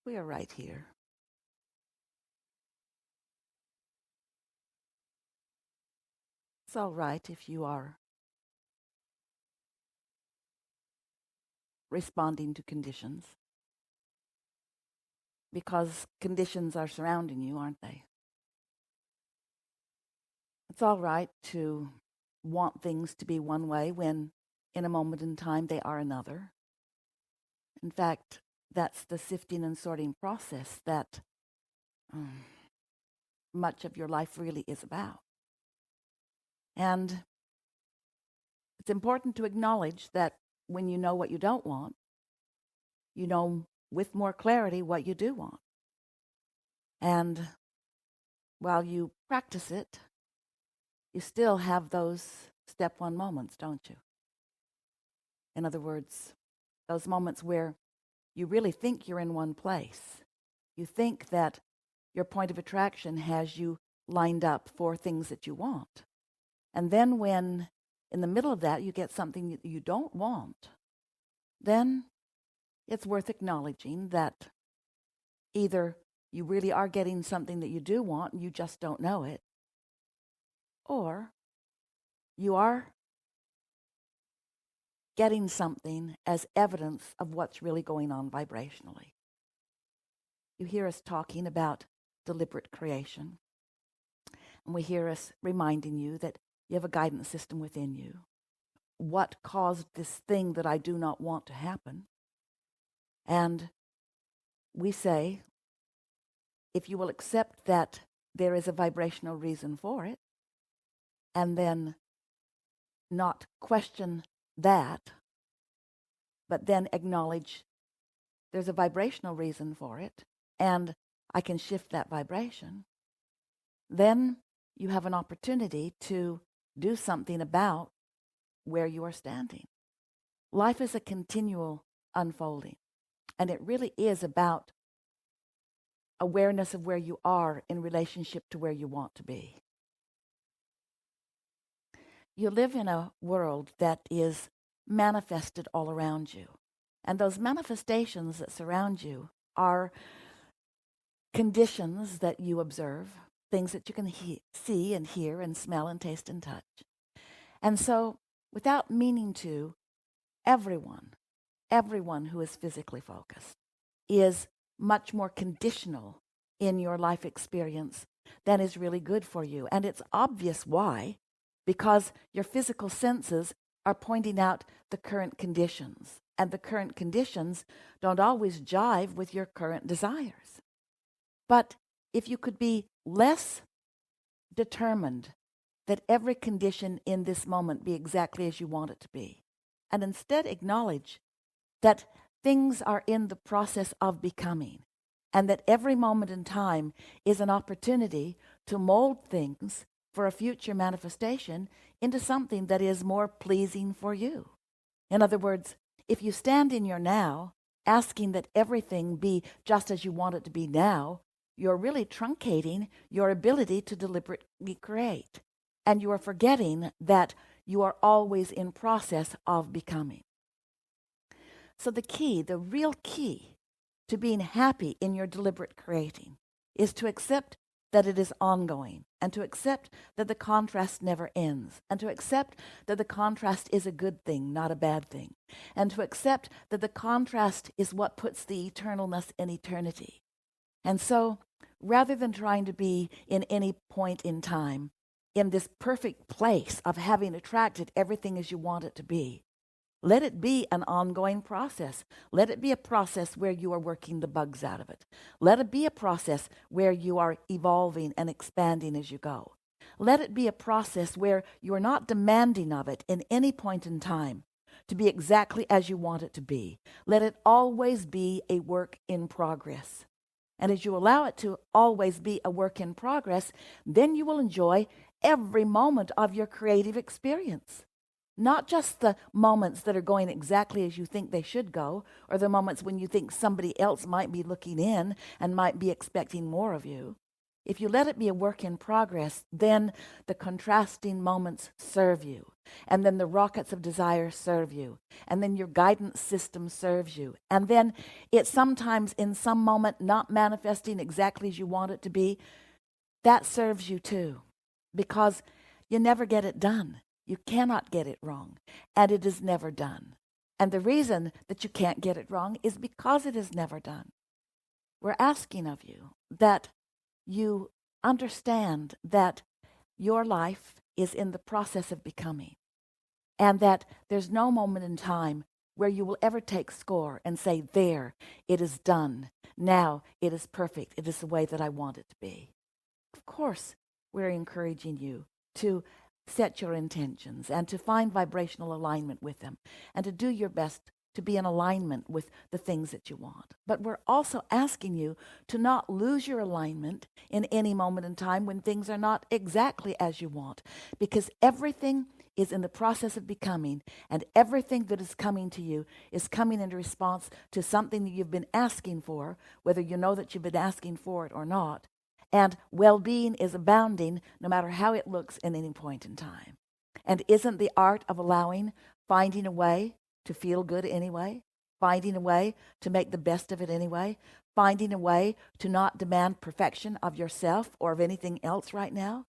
We are right here. It's all right if you are responding to conditions, because conditions are surrounding you, aren't they? It's all right to want things to be one way when in a moment in time they are another. In fact, that's the sifting and sorting process that much of your life really is about. And it's important to acknowledge that when you know what you don't want, you know with more clarity what you do want. And while you practice it, you still have those step one moments, don't you? In other words, those moments where you really think you're in one place. You think that your point of attraction has you lined up for things that you want. And then when in the middle of that you get something that you don't want, then it's worth acknowledging that either you really are getting something that you do want and you just don't know it, or you are getting something as evidence of what's really going on vibrationally. You hear us talking about deliberate creation, and we hear us reminding you that you have a guidance system within you. What caused this thing that I do not want to happen? And we say, if you will accept that there is a vibrational reason for it, and then not question that, but then acknowledge there's a vibrational reason for it, and I can shift that vibration, then you have an opportunity to do something about where you are standing. Life is a continual unfolding, and it really is about awareness of where you are in relationship to where you want to be. You live in a world that is manifested all around you. And those manifestations that surround you are conditions that you observe, things that you can see and hear and smell and taste and touch. And so, without meaning to, everyone who is physically focused is much more conditional in your life experience than is really good for you. And it's obvious why, because your physical senses are pointing out the current conditions. And the current conditions don't always jive with your current desires. But if you could be less determined that every condition in this moment be exactly as you want it to be, and instead acknowledge that things are in the process of becoming, and that every moment in time is an opportunity to mold things for a future manifestation into something that is more pleasing for you. In other words, if you stand in your now, asking that everything be just as you want it to be now, you're really truncating your ability to deliberately create. And you are forgetting that you are always in process of becoming. So the real key to being happy in your deliberate creating is to accept that it is ongoing, and to accept that the contrast never ends, and to accept that the contrast is a good thing, not a bad thing, and to accept that the contrast is what puts the eternalness in eternity. And so, rather than trying to be in any point in time in this perfect place of having attracted everything as you want it to be, let it be an ongoing process. Let it be a process where you are working the bugs out of it. Let it be a process where you are evolving and expanding as you go. Let it be a process where you are not demanding of it in any point in time to be exactly as you want it to be. Let it always be a work in progress. And as you allow it to always be a work in progress, then you will enjoy every moment of your creative experience. Not just the moments that are going exactly as you think they should go, or the moments when you think somebody else might be looking in and might be expecting more of you. If you let it be a work in progress, then the contrasting moments serve you. And then the rockets of desire serve you. And then your guidance system serves you. And then it's sometimes in some moment not manifesting exactly as you want it to be. That serves you too. Because you never get it done. You cannot get it wrong. And it is never done. And the reason that you can't get it wrong is because it is never done. We're asking of you that you understand that your life is in the process of becoming, and that there's no moment in time where you will ever take score and say, there, it is done. Now it is perfect. It is the way that I want it to be. Of course, we're encouraging you to set your intentions and to find vibrational alignment with them and to do your best to be in alignment with the things that you want. But we're also asking you to not lose your alignment in any moment in time when things are not exactly as you want, because everything is in the process of becoming, and everything that is coming to you is coming in response to something that you've been asking for, whether you know that you've been asking for it or not. And well-being is abounding no matter how it looks at any point in time. And isn't the art of allowing, finding a way to feel good anyway, finding a way to make the best of it anyway, finding a way to not demand perfection of yourself or of anything else right now?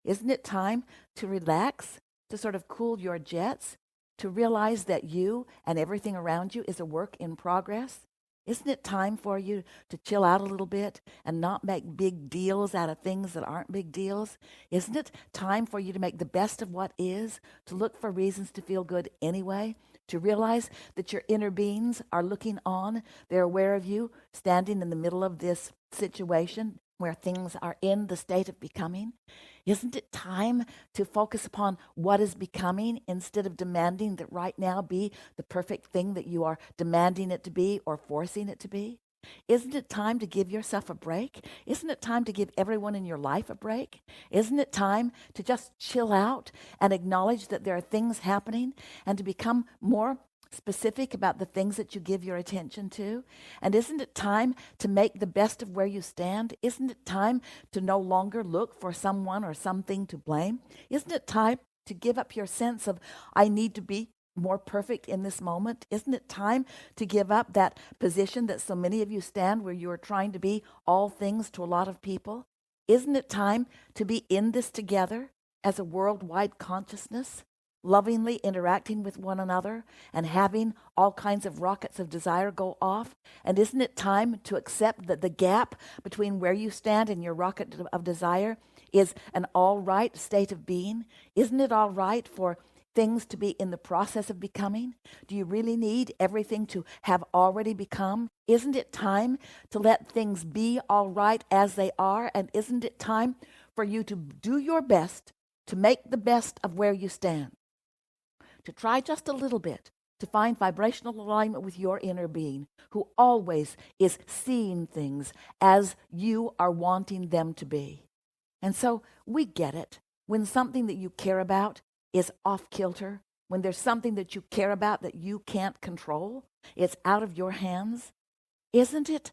Isn't it time to relax, to sort of cool your jets, to realize that you and everything around you is a work in progress? Isn't it time for you to chill out a little bit and not make big deals out of things that aren't big deals? Isn't it time for you to make the best of what is, to look for reasons to feel good anyway, to realize that your inner beings are looking on, they're aware of you standing in the middle of this situation where things are in the state of becoming? Isn't it time to focus upon what is becoming instead of demanding that right now be the perfect thing that you are demanding it to be or forcing it to be? Isn't it time to give yourself a break? Isn't it time to give everyone in your life a break? Isn't it time to just chill out and acknowledge that there are things happening and to become more specific about the things that you give your attention to? And isn't it time to make the best of where you stand? Isn't it time to no longer look for someone or something to blame? Isn't it time to give up your sense of, I need to be more perfect in this moment? Isn't it time to give up that position that so many of you stand where you are trying to be all things to a lot of people? Isn't it time to be in this together as a worldwide consciousness, lovingly interacting with one another and having all kinds of rockets of desire go off? And isn't it time to accept that the gap between where you stand and your rocket of desire is an all right state of being? Isn't it all right for things to be in the process of becoming? Do you really need everything to have already become? Isn't it time to let things be all right as they are? And isn't it time for you to do your best to make the best of where you stand? To try just a little bit to find vibrational alignment with your inner being, who always is seeing things as you are wanting them to be. And so we get it. When something that you care about is off kilter, when there's something that you care about that you can't control, it's out of your hands, isn't it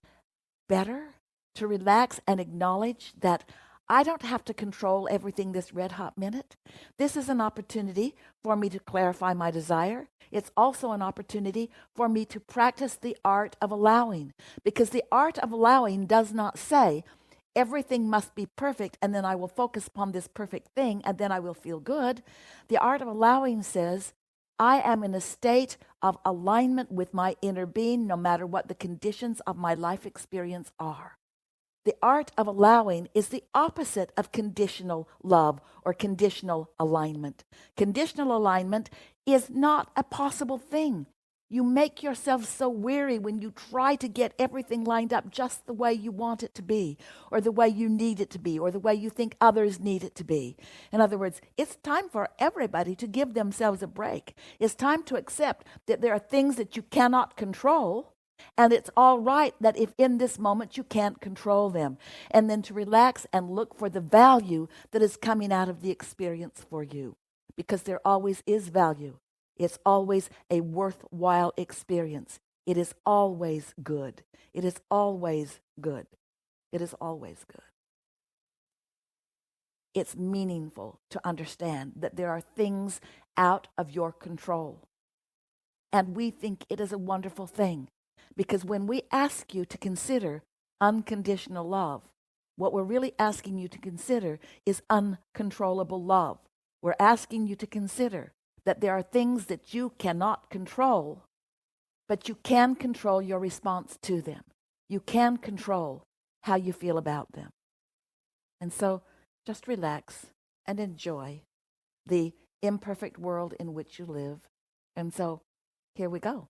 better to relax and acknowledge that I don't have to control everything this red hot minute? This is an opportunity for me to clarify my desire. It's also an opportunity for me to practice the art of allowing, because the art of allowing does not say everything must be perfect and then I will focus upon this perfect thing and then I will feel good. The art of allowing says, I am in a state of alignment with my inner being no matter what the conditions of my life experience are. The art of allowing is the opposite of conditional love or conditional alignment. Conditional alignment is not a possible thing. You make yourself so weary when you try to get everything lined up just the way you want it to be, or the way you need it to be, or the way you think others need it to be. In other words, it's time for everybody to give themselves a break. It's time to accept that there are things that you cannot control, and it's all right that if in this moment you can't control them, and then to relax and look for the value that is coming out of the experience for you, because there always is value. It's always a worthwhile experience. It is always good. It is always good. It is always good. it's meaningful to understand that there are things out of your control. And we think it is a wonderful thing, because when we ask you to consider unconditional love, what we're really asking you to consider is uncontrollable love. We're asking you to consider that there are things that you cannot control, but you can control your response to them. You can control how you feel about them. And so just relax and enjoy the imperfect world in which you live. And so here we go.